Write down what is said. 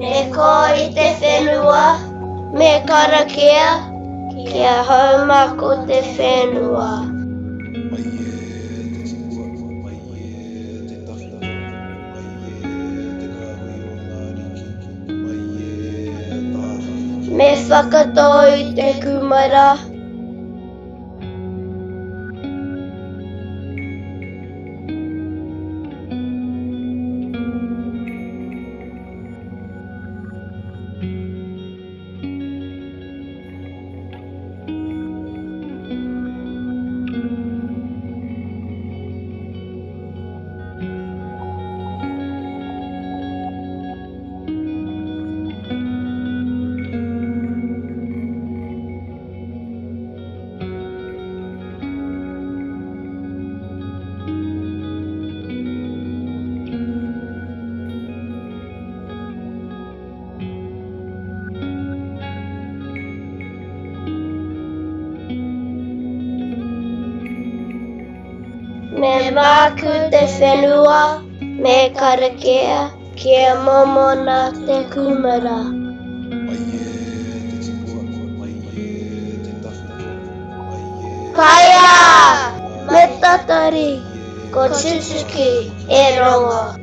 Me ko I te whenua, me karakia, kia hauma ko te whenua. Mai e te tipua, mai e te tawhito, mai e te kāhui o ngā riki, mai e tāwhiti. Me whakatau I te kumara. Me māku te whenua, me karakia, kia momona te kumara. Mai e te tipua, mai e te tawhito, mai e... Kaia! Me tatari, ko Tsutuki e rongo.